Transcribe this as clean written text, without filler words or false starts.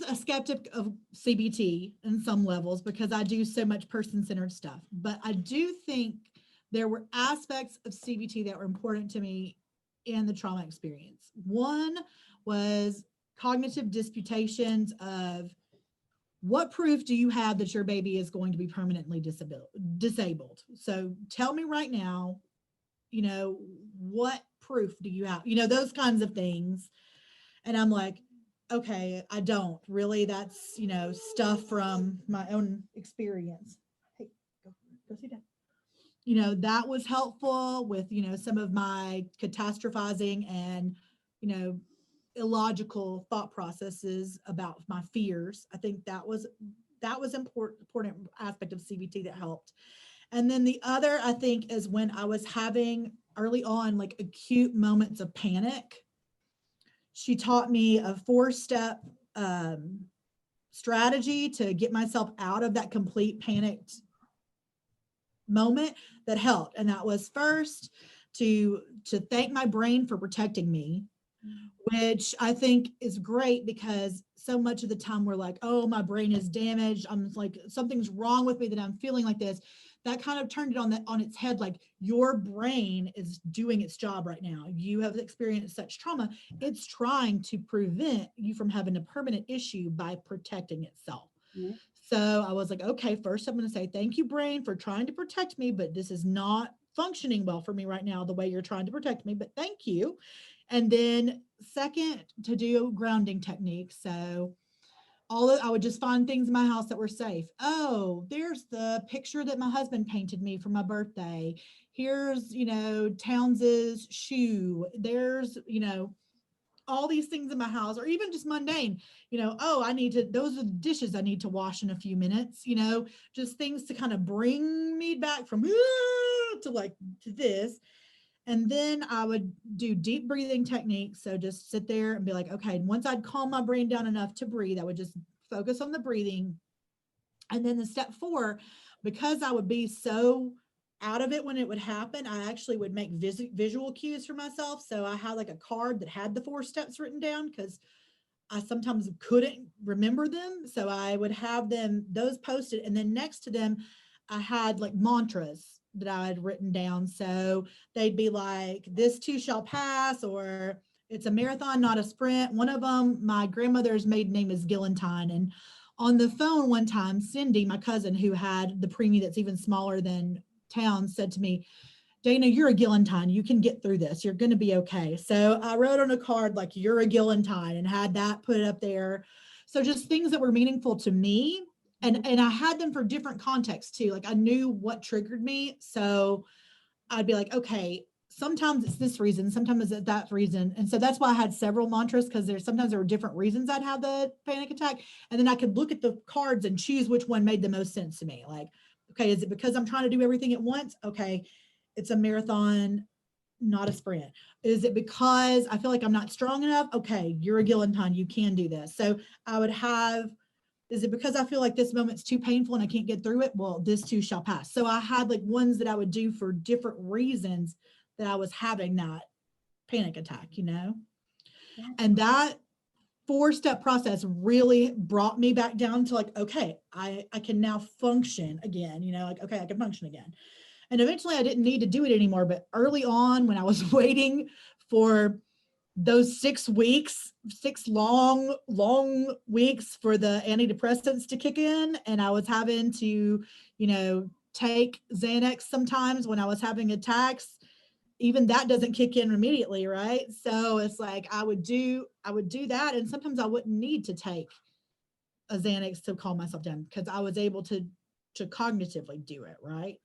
am a skeptic of CBT in some levels because I do so much person-centered stuff, but I do think there were aspects of CBT that were important to me in the trauma experience. One was cognitive disputations of what proof do you have that your baby is going to be permanently disabled? So tell me right now, what proof do you have? Those kinds of things. And I'm like, okay, I don't really. That's, stuff from my own experience. Hey, go sit down. That was helpful with, some of my catastrophizing and, you know, illogical thought processes about my fears. I think that was important aspect of CBT that helped. And then the other, I think, is when I was having early on like acute moments of panic. She taught me a 4-step strategy to get myself out of that complete panicked moment that helped. And that was first to thank my brain for protecting me, which I think is great because so much of the time we're like, oh, my brain is damaged. I'm like, something's wrong with me that I'm feeling like this. That kind of turned it on its head. Like, your brain is doing its job right now. You have experienced such trauma. It's trying to prevent you from having a permanent issue by protecting itself. Mm-hmm. So I was like, okay, first I'm going to say, thank you, brain, for trying to protect me, but this is not functioning well for me right now, the way you're trying to protect me, but thank you. And then second, to do grounding techniques. So I would just find things in my house that were safe. Oh, there's the picture that my husband painted me for my birthday. Here's, Towns's shoe. There's, all these things in my house, or even just mundane, oh, those are the dishes I need to wash in a few minutes, just things to kind of bring me back from to this. And then I would do deep breathing techniques. So just sit there and be like, okay, once I'd calm my brain down enough to breathe, I would just focus on the breathing. And then the step 4, because I would be so out of it when it would happen, I actually would make visual cues for myself. So I had like a card that had the 4 steps written down because I sometimes couldn't remember them. So I would have those posted. And then next to them, I had like mantras that I had written down. So they'd be like, this too shall pass, or it's a marathon, not a sprint. One of them, my grandmother's maiden name is Gillentine. And on the phone one time, Cindy, my cousin who had the preemie that's even smaller than Town, said to me, Dana, you're a Gillentine. You can get through this. You're going to be okay. So I wrote on a card, like, you're a Gillentine, and had that put up there. So just things that were meaningful to me. And I had them for different contexts too. Like, I knew what triggered me. So I'd be like, okay, sometimes it's this reason, sometimes it's that reason. And so that's why I had several mantras, because sometimes there were different reasons I'd have the panic attack. And then I could look at the cards and choose which one made the most sense to me. Like, okay, is it because I'm trying to do everything at once? Okay, it's a marathon, not a sprint. Is it because I feel like I'm not strong enough? Okay, you're a Gillentine, you can do this. So I would have, is it because I feel like this moment's too painful and I can't get through it? Well, this too shall pass. So I had like ones that I would do for different reasons that I was having that panic attack, And that 4-step process really brought me back down to like, okay, I can now function again, like, okay, I can function again. And eventually I didn't need to do it anymore. But early on, when I was waiting for those 6 weeks, 6 long weeks for the antidepressants to kick in, and I was having to, take Xanax sometimes when I was having attacks, even that doesn't kick in immediately, right? So it's like I would do that, and sometimes I wouldn't need to take a Xanax to calm myself down because I was able to cognitively do it, right?